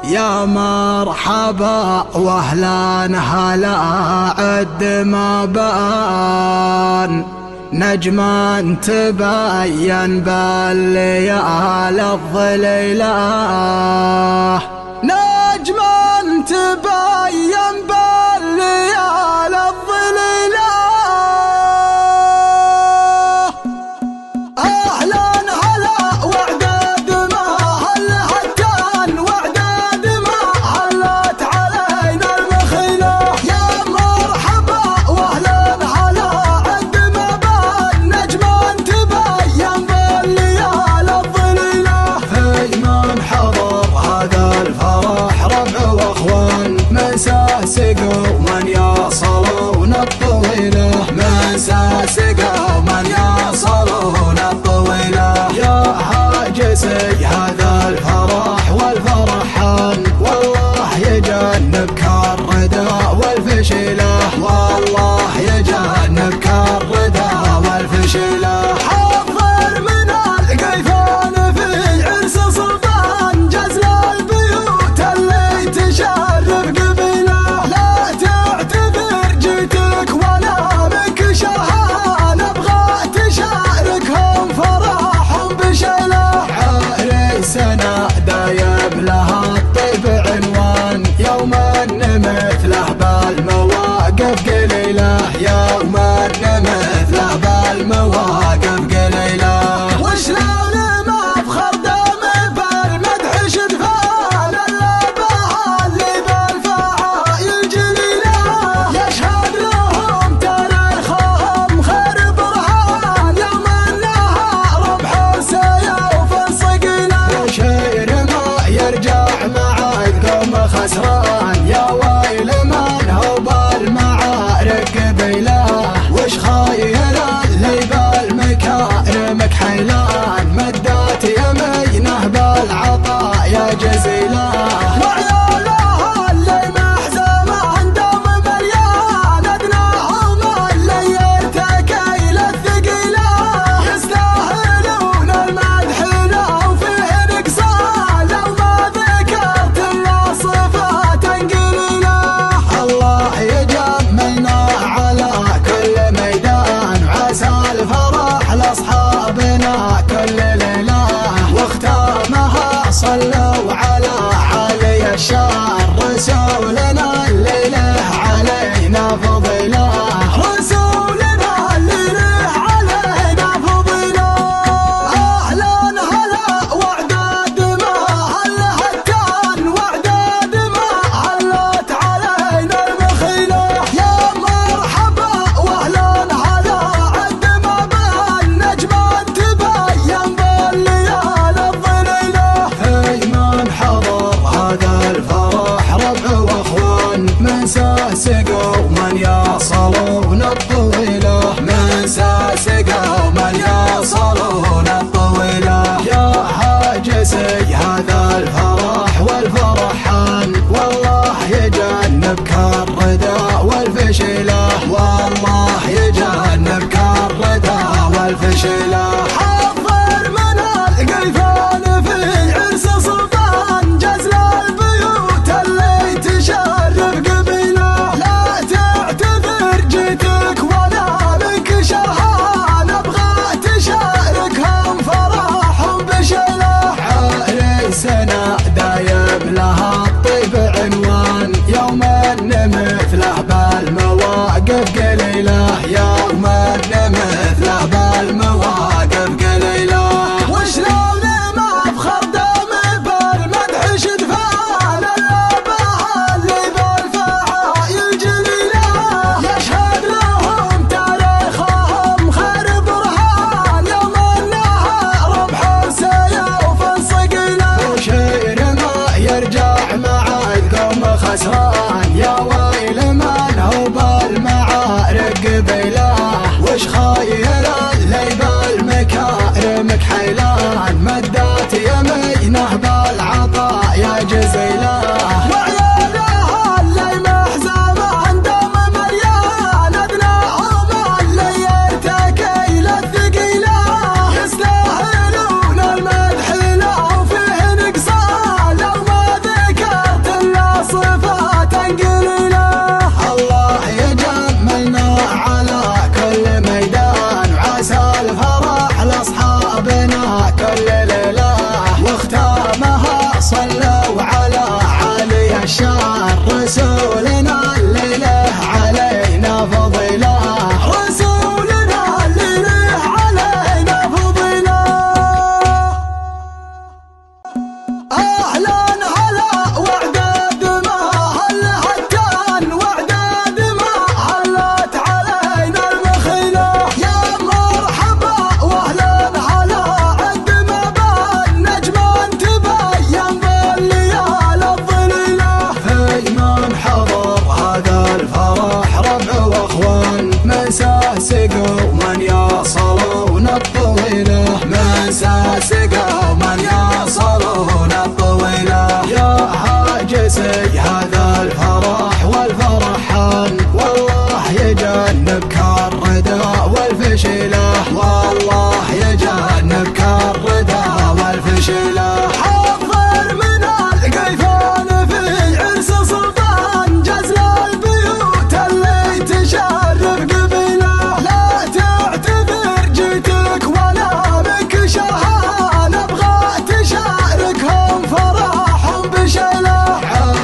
يا مرحبا واهلا هلا عد ما بان نجما تبين بالليالي الظليلة، نجما تبين بالليالي الظليلة. أهلا هلا وعداد ما هل هتان وعداد ما هلت علينا المخيلة، يا مرحبا واهلا هلا عد ما بان نجما تبين بالليالي الظليلة. في من حضر هذا الفرح ربع واخوان مساسقوا من يصلون الطويلة، مساسقوا من يصلون الطويلة. يا هاجسي هذا الفرح والفرحان والله يجنبك الردى والفشيلة، والله يجنبك الردى والفشيلة. حضر من القيفان في عرس سلطان جزل البيوت اللي تشرف قبيله، لا تعتذر جيتك وانا بك شرهان ابغى تشاركهم فرحهم بشيله. عريسنا دايم لها الطيب عنوان يوما مثله بالمواقف قليله، يوما مثله بالمواقف قليله. وشلون ما بخر دم بالمدح شدفان الا بها اللي بالفعايل جليله، يشهد لهم تاريخهم خير برهان يوم النهار ربح سيوف صقيله. وشير ما يرجع مع قوم خسران يا ويل من هو بالمعارك قبيله، وش خايل اللي بالمكارمك حيلان مدات يمينه بالعطاء يا جزيله. وعياله اللي محزمه دوم مليان ادناهم اللي يرتكي للثقيله، يستاهلون المدح لو فيه نقصان لو ما ذكرت الا صفات قليله. الله يجملنا على كل ميدان عسى الفرح لاصحابنا كل ليله، واختامها صلوا على علي الشار رسولنا الليله علينا فضيله، رسولنا الليله علينا فضيله. اهلا هلا وعداد ما هل هتان وعداد ما هلت علينا المخيله، يا مرحبا واهلا هلا عد ما بان نجما تبين بالليالي الظليله. في من حضر هذا الفرح ربع واخوان مساسقوا من يصلون الطويله، مساسقوا من يصلون الطويله. يا هاجسي هذا الفرح والفرحان والله يجنبك الردى والفشيله، والله يجنبك الردى والفشيله. حضر من القيفان في عرس سلطان جزل البيوت اللي تشرف قبيله، لا تعتذر جيتك وانا بك شرهان ابغى تشاركهم فرحهم بشيله. عريسنا دايم لها الطيب عنوان يوما مثله بالمواقف قليله، يوما مثله بالمواقف قليله. وشلون ما بخر دم بالمدح شدفان الا بها اللي بالفعايل جليله، يشهد لهم تاريخهم خير برهان يوم النهار ربح سيوف صقيله. وشير ما يرجع مع قوم خسران يا ويل من هو بالمعارك قبيله، وش خايل اللي بالمكارمك حيلان مدات يمينه بالعطاء يا جزيله. وعياله اللي محزمه دوم مليان ادناهم اللي يرتكي للثقيله، يستاهلون المدح لو فيه نقصان لو ما ذكر صلوا على علي الشار رسولنا الليله علينا فضيله رسولنا الليله علينا فضيله أهلا هلا وعداد ما هل هتان وعداد ما هلت علينا المخيله يا مرحبا واهلا هلا عد ما بان نجمان تبين بالليال الظليله في من حضر هذا الفرح ربع واخوان من ساسقوا من يصلون الطويله من ساسقوا من يصلون الطويله يا حاجسي هذا الفرح والفرحان والله يجنبك الردى والفشيله والله يجنبك الردى والفشيله حضر من القيفان في عرس سلطان جزل البيوت اللي تشرف قبيله لا تعتذر جيتك ولا بك شرها نبغى تشاركهم فرحهم بشيله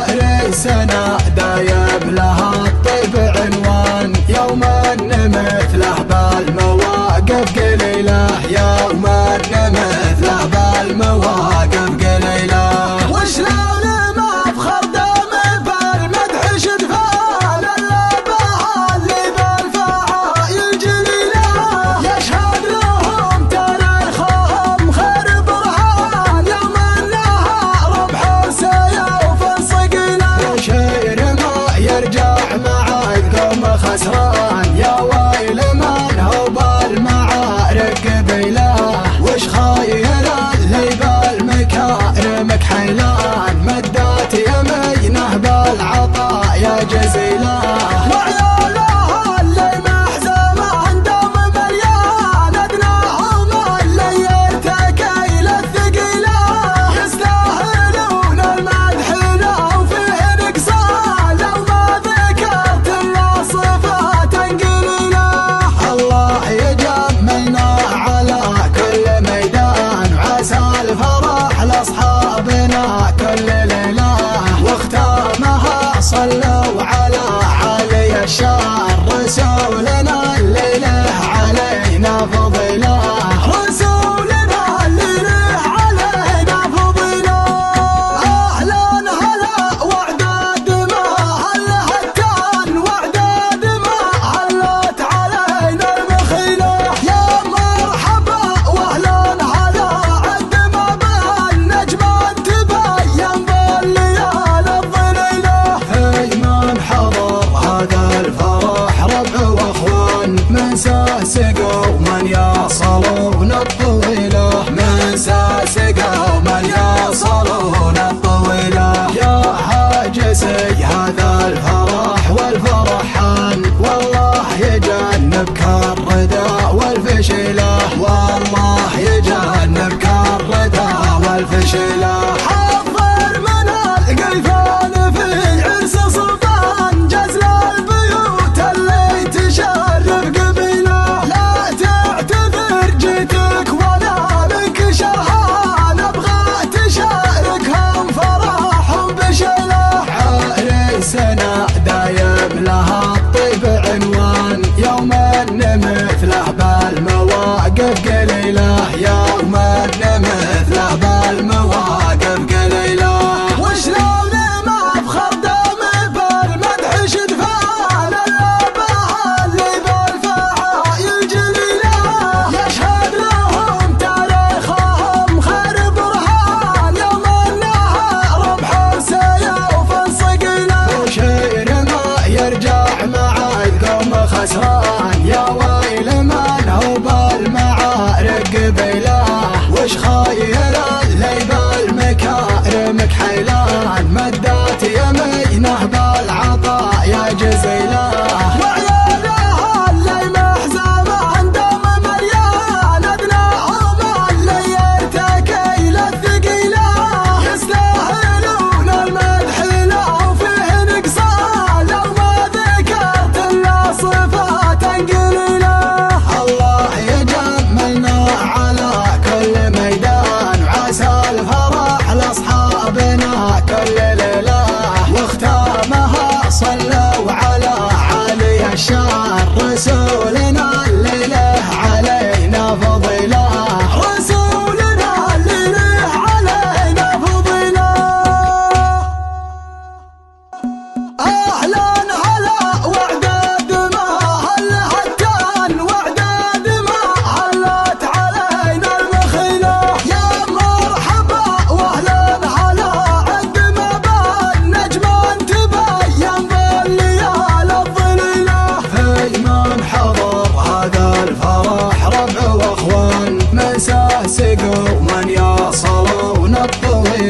عريسنا دايم لها الطيب عنوان يوم مثله بالمواقف قليله يوم مثله بالمواقف قليله وشلون ما بخر دم بالمدح شدفان الا بها اللي بالفعايل جليله يشهد لهم تاريخهم خير برهان يوم انها ربح سيوف صقيله شير ما يرجع مع القوم خسران يا ويل من هو بالمعارك قبيله وش خايل اللي بالمكارمك حيلان مدات يمينه بالعطاء يا جزيله وعيالها اللي محزمه دوم مليان ادناهم اللي يرتكي للثقيله يستاهلون المدح لو فيه نقصان لو ما ذكرت الا صفات قليله الله يجملنا على كل ميدان وعسى الفرح لاصحابنا كل ليله واختامها صلوا على علي الشار رسولنا الليله علينا فضيله رسولنا الليله علينا فضيله اهلا هلا وعداد ما هل هتان وعداد ما هلت علينا المخيله يا مرحبا واهلا هلا عد ما بان نجمان تبين بالليال الظليله في من حضر هذا الفرح ربع واخوان من ساسقوا من يصلون الطويله من ساسقوا من يصلون الطويله يا حاجسي هذا الفرح والفرحان والله يجنبك الردى والفشيله والله يجنبك الردى والفشيله حضر من القيفان في عرس سلطان جزل البيوت اللي تشرف قبيله لا تعتذر جيتك ولا بك شرها نبغى تشاركهم فرحهم بشيله عريسنا دايم لها الطيب عنوان يوم مثله بالمواقف قليله يوم مثله بالمواقف قليله وشلون ما بخر دم بالمدح شدفان الا بها اللي بالفعايل جليله يشهد لهم تاريخهم خير برهان يوم انها ربح سيوف صقيله شير ما يرجع مع القوم خسران يا ويل من هو بالمعارك قبيله وش خايل اللي بالمكارمك حيلان مدات يمينه بالعطاء يا جزيله وعيالها اللي محزمه دوم مليان ادناهم اللي يرتكي للثقيله يستاهلون المدح لو فيه نقصان لو ما ذكرت الا صفات قليله الله يجملنا على كل ميدان وعسى الفرح لاصحابه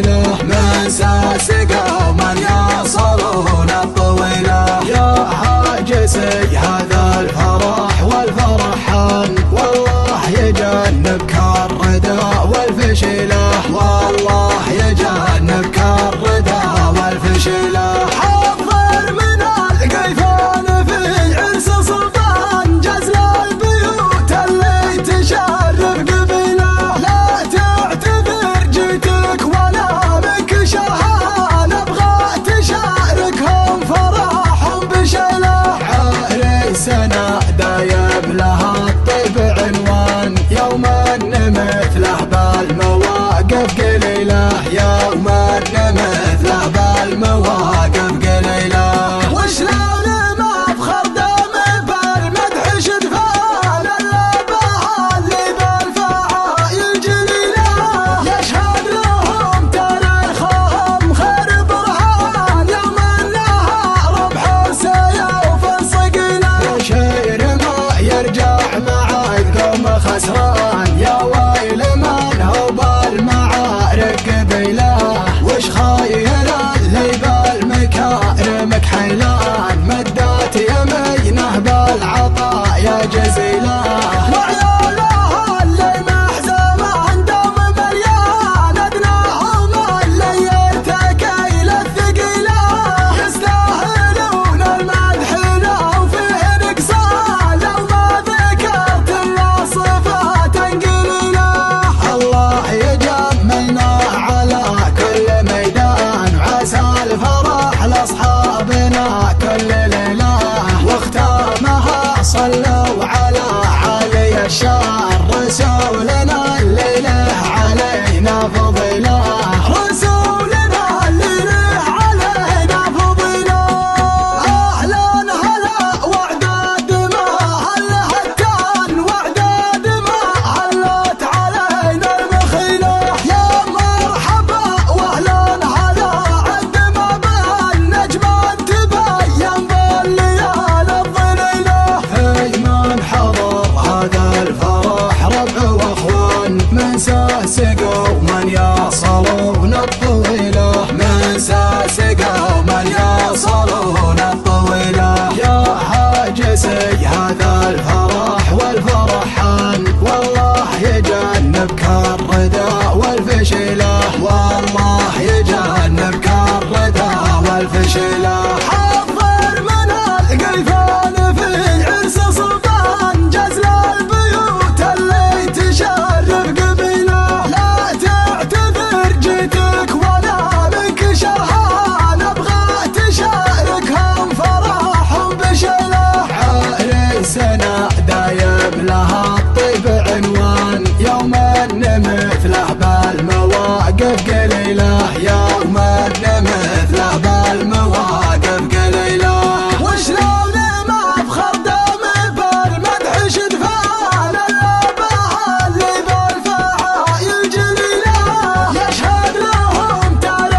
طويلة من ساسقة ومن يصلون الطويلة. يا هاجسي هذا الفرح والفرحان والله يجنبك الردى والفشيلة، والله يجنبك الردى والفشيلة. حضر من القيفان في عرس سلطان جزل البيوت اللي تشرف قبيله. لا تعتذر جيتك ولا بك شهان ابغى تشاركهم فرحهم بشيله. عريسنا دايم لها الطيب عنوان يوم ان مثله بالمواقف قليله، يوم ان مثله بالمواقف قليله. وشلون ما افخر دم بالمدح شدفان اللبها اللي بالفعايل جليله. يشهد لهم تاريخهم خير برهان يوم انها ربح سيوف صقيله. وشير ما يرجع مع القوم خسران يا ويل من هو بالمعارك قبيله. وش خايل اللي بالمكارم كحيلان مدات يمينه بالعطايا جزيله. وعيالها اللي محزمان دوم مليان ادناهم اللي يرتكي للثقيله. يستاهلون المدح لو فيه نقصان لو ما ذكرت الا صفات قليله. الله يجملنا على كل ميدان وعسى الفرح لاصحابنا كل ليله. واختامها صلوا على علي الشار رسولنا اللي له علينا فضيله، رسولنا اللي له علينا فضيله. اهلا هلا واعداد ما هل هتان واعداد ما هلت علينا المخيله. يا مرحبا واهلا هلا عد ما بالنجم تبين بالليالي الظليله. في من حضر هذا الفرح ربع واخوان من ساسقة ومن يصلون الطويلة، من ساسقة ومن يصلون الطويلة. يا هاجسي هذا الفرح والفرحان والله يجنبك الردى والفشيلة، والله يجنبك الردى والفشيلة. حضر من القيفان في عرس سلطان جزل البيوت اللي تشرف قبيله. لا تعتذر جيتك ولا بك شهان ابغى تشاركهم فرحهم بشيله. عريسنا دايم لها الطيب عنوان يوم ان مثله بالمواقف قليله، يوم ان مثله بالمواقف قليله. وشلون ما افخر دم بالمدح شدفان اللبها اللي بالفعايل جليله. يشهد لهم تاريخهم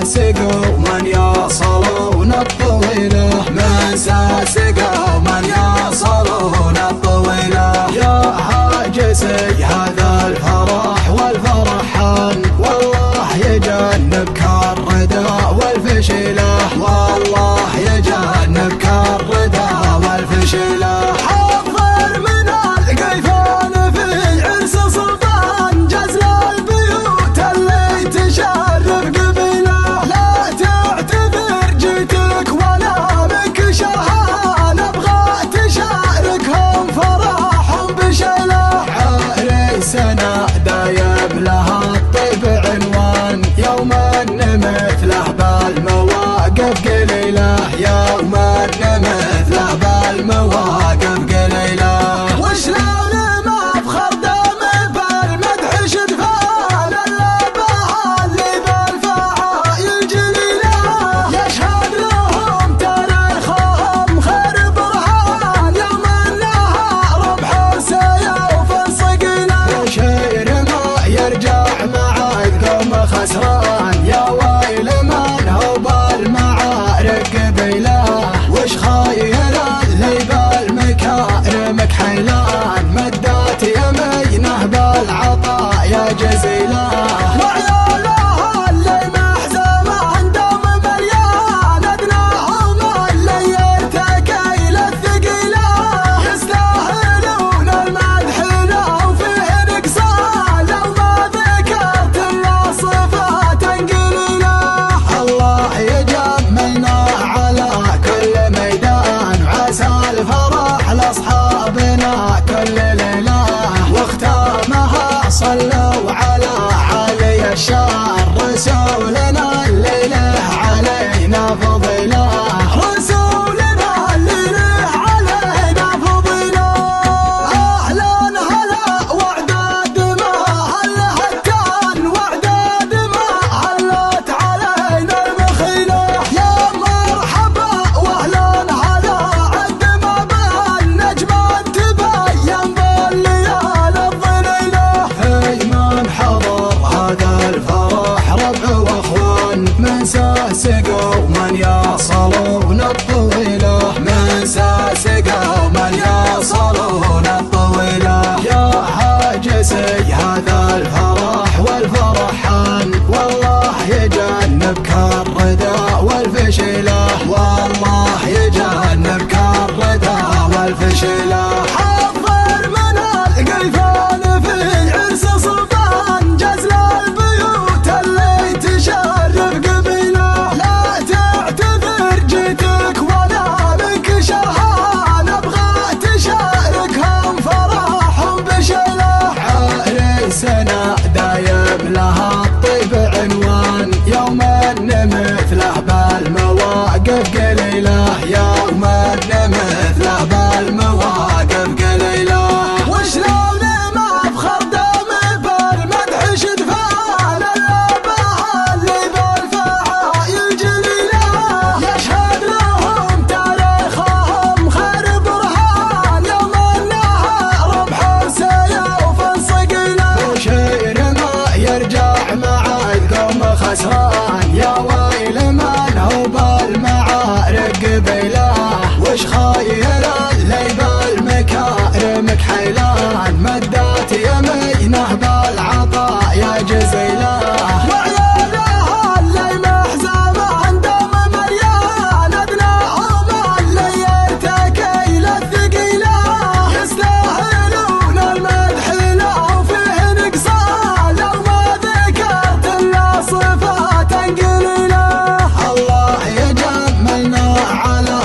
سقوا من يصلون الطويلة من سقوا من يصلون الطويلة يا هاجسي هذا الفرح والفرحان والله يجنبك الردى والفشلة والله يجنبك الردى والفشلة حضر من القيفان في عرس سلطان جزل البيوت اللي تشرف قبيله لا تعتذر جيتك ولا بك شرها نبغى تشاركهم فرحهم بشيله عريسنا دايب لها الطيب عنوان يوم ان مثله بالمواقف قليله يوم ان مثله بالمواقف قليله وشلون ما بخر دم بالمدح شدفان اللبها اللي بالفعايل جليله يشهد لهم تاريخهم خير برهان يوم انها ربح سيوف صقيله وشير ما يرجع مع القوم خسران يا ويل من هو بالمعارك قبيله وش خايل اللي بالمكارمك حيلان مدات يمينه بالعطاء يا جزيله وعيالها اللي محزمه دوم مليان ادناهم اللي يرتكي للثقيله يستاهلون المدح لو فيه نقصان لو ما ذكرت الا صفات قليله الله يجملنا على كل ميدان عسى الفرح لاصحابنا كل ليله واختامها صلوا على علي الشار رسولنا الليله علينا فضيله رسولنا الليله علينا فضيله اهلا هلا وعداد ما هلا هتان وعداد ما هلت علينا المخيله يا مرحبا واهلا هلا عد ما بالنجم تبين بالليالي الظليله في من حضر هذا الفرح ربع واخوان من سقوا من يصلون الطويله من سقوا من يصلون الطويله يا هاجسي هذا الفرح والفرحان والله يجنبك الردى والفشله والله يجنبك الردى والفشله حضر من القيفان في عرس سلطان جزل البيوت اللي تشرف قبيله لا تعتذر جيتك ولا بك شرها نبغى تشاركهم فرحهم بشيله عريسنا دايب لها الطيب عنوان يوم ان مثله بالمواقف قليله يوم ان مثله بالمواقف قليله وشلون ما بخر دم بالمدح شدفان اللبها اللي بالفعايل جليله يشهد لهم تاريخهم خير برهان يوم انها ربح سيوف صقيله وشير ما يرجع مع القوم خسران يا ويل من هو بالمعارك قبيله وش خايل اللي بالمكارمك حيلان مدات يمينه بالعطاء يا جزيله وعيالها اللي محزمه دوم مليان ادناهم اللي يرتكي للثقيله يستاهلون المدح لو فيه نقصان لو ما ذكرت الا صفات قليله الله يجملنا على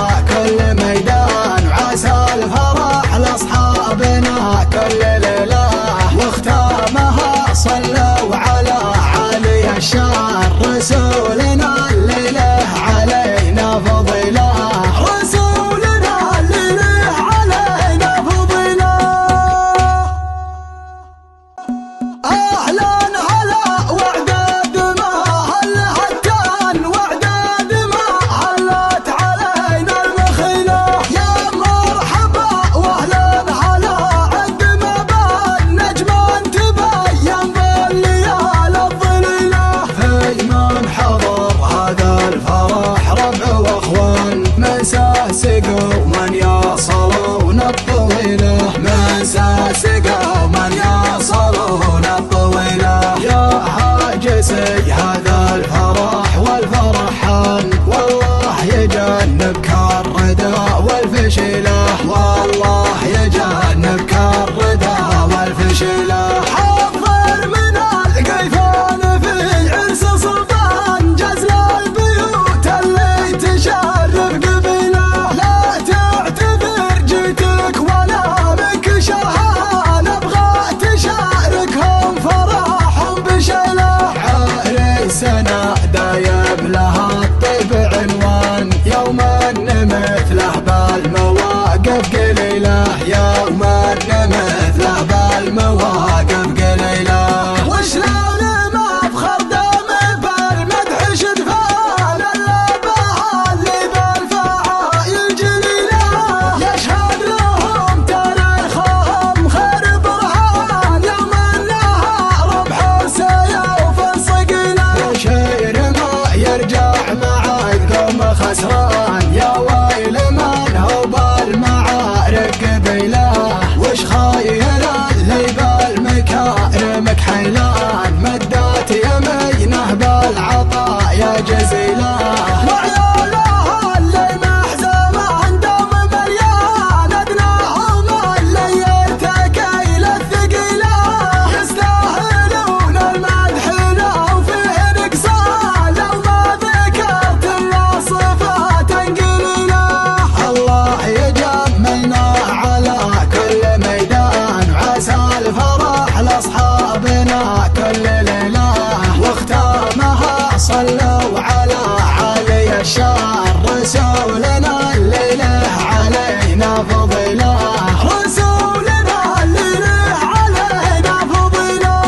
وعلى علي الشار رسولنا الليله علينا فضيله رسولنا الليله علينا فضيله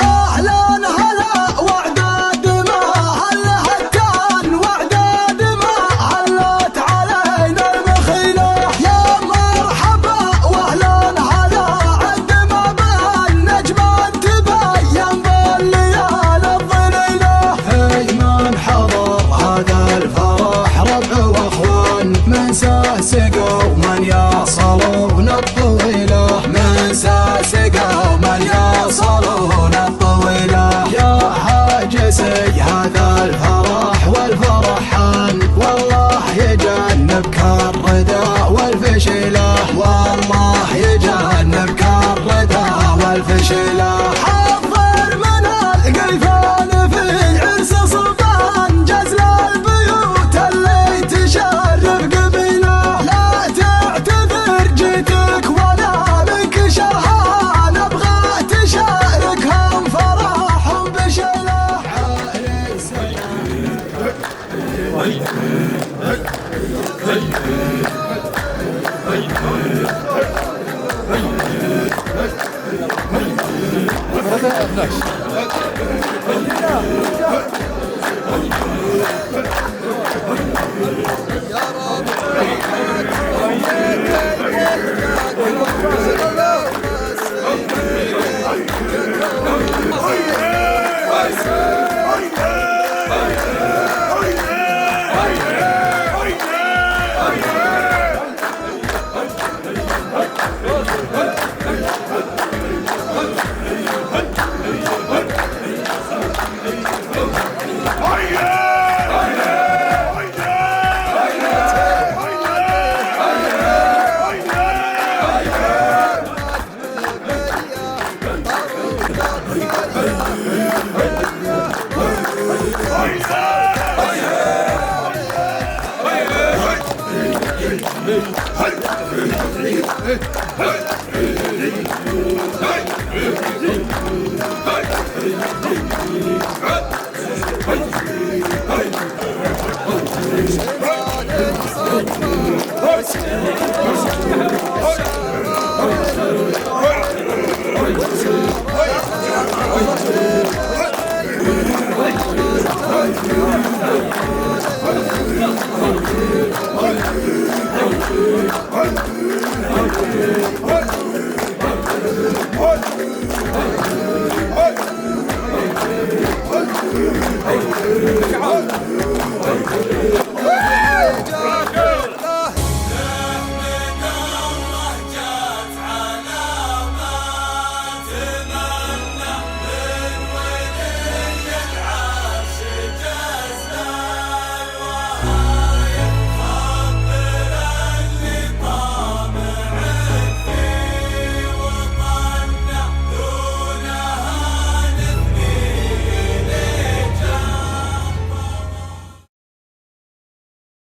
اهلا هلا وعداد ما هلا هتان وعداد ما هلت علينا المخيله يا مرحبا واهلا هلا عد ما بان نجمه تبين بالليالي الظليله اي من حضر هذا الفرح ربع واخوان من ساسقوا ومن يصلون الطويله من ساسقوا ومن يصلون الطويله يا حاجسي هذا الفرح والفرحان والله يجنبك الردى والفشله والله يجنبك الردى والفشله حضر من القيفان في عرس سلطان جزل البيوت اللي تشرف قبيله لا تعتذر جيتك ولا لك شرها نبغى تشاركهم فرحهم بشله عريس Hey!